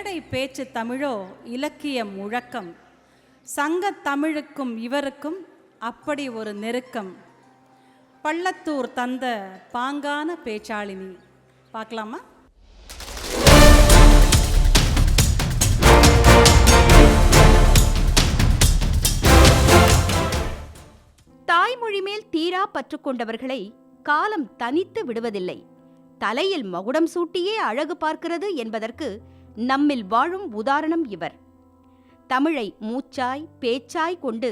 மேடை பேச்சு தமிழோ இலக்கிய முழக்கம். சங்கத் தமிழுக்கும் இவருக்கும் அப்படி ஒரு நெருக்கம். பள்ளத்தூர் தந்த பாங்கான பேச்சாளினி. பார்க்கலாமா? தாய்மொழி மேல் தீரா பற்று கொண்டவர்களை காலம் தனித்து விடுவதில்லை. தலையில் மகுடம் சூட்டியே அழகு பார்க்கிறது என்பதற்கு நம்மில் வாழும் உதாரணம் இவர். தமிழை மூச்சாய் பேச்சாய் கொண்டு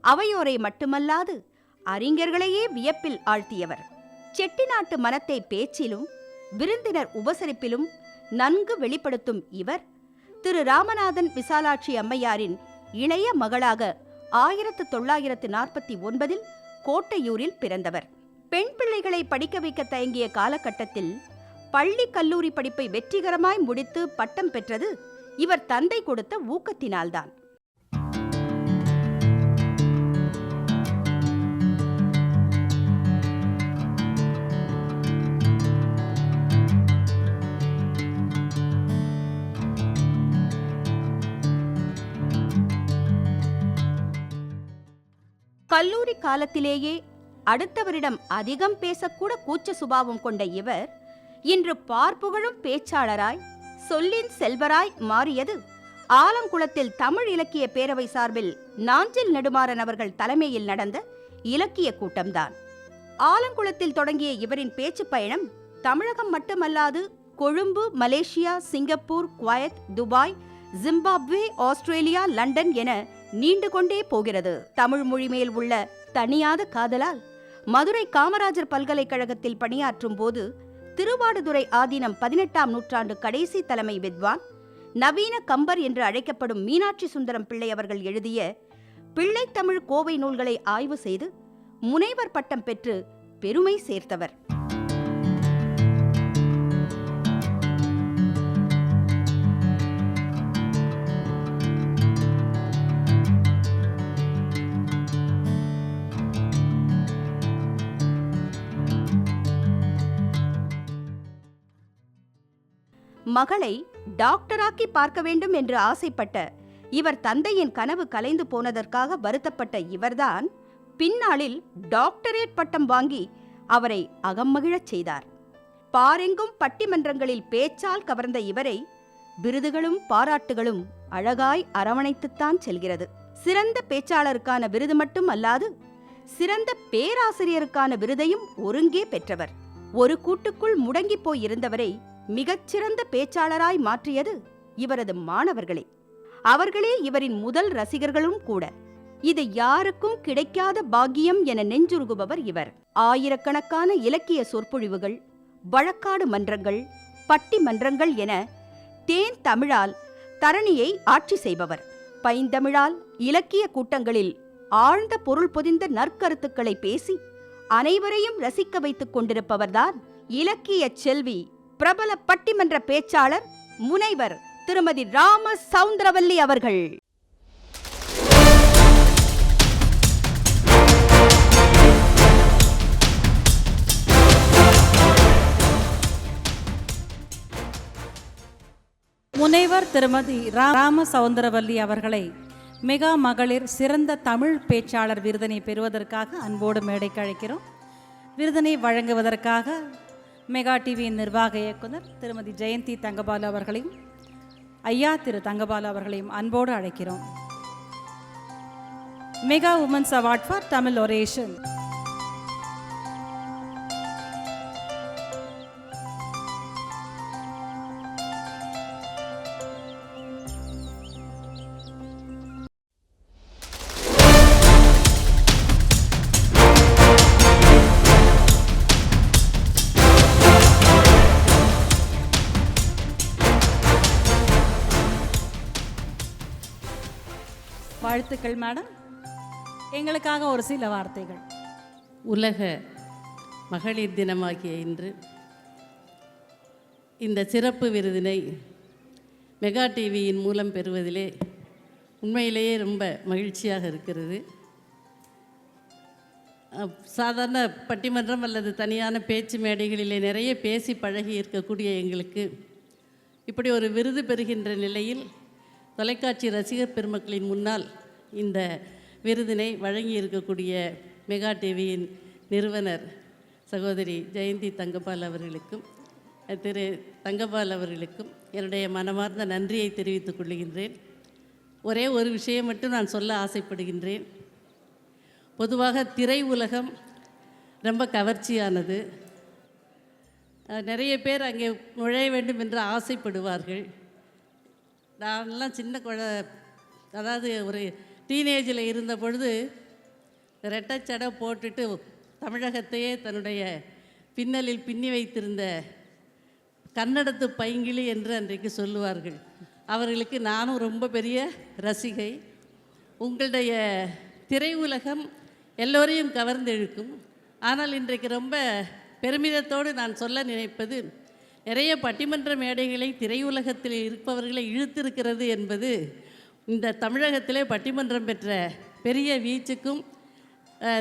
அவையோரை மட்டுமல்லாது அறிஞர்களையே வியப்பில் ஆழ்த்தியவர். செட்டிநாட்டு மனத்தை பேச்சிலும் விருந்தினர் உபசரிப்பிலும் நன்கு வெளிப்படுத்தும் இவர் திரு ராமநாதன் விசாலாட்சி அம்மையாரின் இளைய மகளாக 1949 கோட்டையூரில் பிறந்தவர். பெண் பிள்ளைகளை படிக்க வைக்க தயங்கிய காலகட்டத்தில் பள்ளி கல்லூரி படிப்பை வெற்றிகரமாய் முடித்து பட்டம் பெற்றது இவர் தந்தை கொடுத்த ஊக்கத்தினால்தான். கல்லூரி காலத்திலேயே அடுத்தவரிடம் அதிகம் பேசக்கூட கூச்ச சுபாவம் கொண்ட இவர் இன்று பார்ப்புகழும் பேச்சாளராய் சொல்லின் செல்வராய் மாறியது ஆலங்குளத்தில் தமிழ் இலக்கிய பேரவை சார்பில் நாஞ்சில் நெடுமாறன் அவர்கள் தலைமையில் நடந்த இலக்கிய கூட்டம்தான். ஆலங்குளத்தில் தொடங்கிய இவரின் பேச்சு பயணம் தமிழகம் மட்டுமல்லாது Colombo, Malaysia, Singapore, Kuwait, Dubai, Zimbabwe, Australia, London என நீண்டு கொண்டே போகிறது. தமிழ் மொழி மேல் உள்ள தனியாத காதலால் மதுரை காமராஜர் பல்கலைக்கழகத்தில் பணியாற்றும் போது திருவாடுதுறை ஆதீனம் 18ஆம் நூற்றாண்டு கடைசி தலைமை வித்வான் நவீன கம்பர் என்று அழைக்கப்படும் மீனாட்சி சுந்தரம் பிள்ளை அவர்கள் எழுதிய பிள்ளைத்தமிழ் கோவை நூல்களை ஆய்வு செய்து முனைவர் பட்டம் பெற்று பெருமை சேர்த்தவர். மகளை டாக்டராக்கி பார்க்க வேண்டும் என்று ஆசைப்பட்ட இவர் தந்தையின் கனவு கலைந்து போனதற்காக வருத்தப்பட்ட இவர்தான் பின்னாளில் டாக்டரேட் பட்டம் வாங்கி அவரை அகம்மகிழச் செய்தார். பாரெங்கும் பட்டிமன்றங்களில் பேச்சால் கவர்ந்த இவரை விருதுகளும் பாராட்டுகளும் அழகாய் அரவணைத்துத்தான் செல்கிறது. சிறந்த பேச்சாளருக்கான விருது மட்டும் அல்லாது சிறந்த பேராசிரியருக்கான விருதையும் ஒருங்கே பெற்றவர். ஒரு கூட்டுக்குள் முடங்கி போய் இருந்தவரை மிகச்சிறந்த பேச்சாளராய் மாற்றியது இவரது மாணவர்களே. அவர்களே இவரின் முதல் ரசிகர்களும் கூட. இது யாருக்கும் கிடைக்காத பாக்கியம் என நெஞ்சுருகுபவர் இவர். ஆயிரக்கணக்கான இலக்கிய சொற்பொழிவுகள், வழக்காடு மன்றங்கள், பட்டிமன்றங்கள் என தேன் தமிழால் தரணியை ஆட்சி செய்பவர். பைந்தமிழால் இலக்கிய கூட்டங்களில் ஆழ்ந்த பொருள் பொதிந்த நற்கருத்துக்களை பேசி அனைவரையும் ரசிக்க வைத்துக் கொண்டிருப்பவர்தான் இலக்கிய செல்வி, பிரபல பட்டிமன்ற பேச்சாளர் முனைவர் திருமதி ராம சவுந்தரவல்லி அவர்கள். முனைவர் திருமதி ராம சவுந்தரவல்லி அவர்களை மெகா மகளிர் சிறந்த தமிழ் பேச்சாளர் விருதினை பெறுவதற்காக அன்போடு மேடைக்கு அழைக்கிறோம். விருதினை வழங்குவதற்காக மெகா டிவியின் நிர்வாக இயக்குனர் திருமதி ஜெயந்தி தங்கபாலு அவர்களையும் ஐயா திரு தங்கபாலு அவர்களையும் அன்போடு அழைக்கிறோம். Mega women's award for Tamil oration. வாழ்த்துக்கள் மேடம். எங்களுக்காக ஒரு சில வார்த்தைகள். உலக மகளிர் தினமாகிய இன்று இந்த சிறப்பு விருதினை மெகா டிவியின் மூலம் பெறுவதிலே உண்மையிலேயே ரொம்ப மகிழ்ச்சியாக இருக்கிறது. சாதாரண பட்டிமன்றம் அல்லது தனியான பேச்சு மேடைகளிலே நிறைய பேசி பழகி இருக்கக்கூடிய எங்களுக்கு இப்படி ஒரு விருது பெறுகின்ற நிலையில் தொலைக்காட்சி ரசிகர் பெருமக்களின் முன்னால் இந்த விருதினை வழங்கி இருக்கக்கூடிய மெகா டிவியின் நிறுவனர் சகோதரி ஜெயந்தி தங்கபால் அவர்களுக்கும் திரு தங்கபால் அவர்களுக்கும் என்னுடைய மனமார்ந்த நன்றியை தெரிவித்துக் கொள்கின்றேன். ஒரே ஒரு விஷயம் மட்டும் நான் சொல்ல ஆசைப்படுகின்றேன். பொதுவாக திரை உலகம் ரொம்ப கவர்ச்சியானது. நிறைய பேர் அங்கே நுழைய வேண்டும் என்று ஆசைப்படுவார்கள். நான்லாம் அதாவது ஒரு டீனேஜில் இருந்த பொழுது ரெட்டைச்சடை போட்டுட்டு தமிழகத்தையே தன்னுடைய பின்னலில் பின்னி வைத்திருந்த கன்னடத்து பைங்கிளி என்று அன்றைக்கு சொல்லுவார்கள். அவர்களுக்கு நானும் ரொம்ப பெரிய ரசிகை. உங்களுடைய திரை உலகம் எல்லோரையும் கவர்ந்தெழுக்கும். ஆனால் இன்றைக்கு ரொம்ப பெருமிதத்தோடு நான் சொல்ல நினைப்பது, நிறைய பட்டிமன்ற மேடைகளை திரையுலகத்தில் இருப்பவர்களை இழுத்திருக்கிறது என்பது இந்த தமிழகத்திலே பட்டிமன்றம் பெற்ற பெரிய வீச்சுக்கும்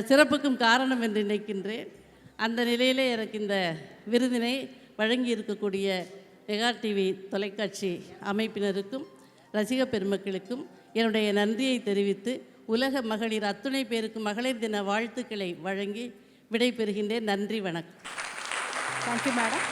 சிறப்புக்கும் காரணம் என்று நினைக்கின்றேன். அந்த நிலையிலே எனக்கு இந்த விருதினை வழங்கி இருக்கக்கூடிய மெகா டிவி தொலைக்காட்சி அமைப்பினருக்கும் ரசிக பெருமக்களுக்கும் என்னுடைய நன்றியை தெரிவித்து உலக மகளிர் அத்துணை பேருக்கு மகளிர் தின வாழ்த்துக்களை வழங்கி விடை பெறுகின்றேன். நன்றி, வணக்கம். Thank you madam.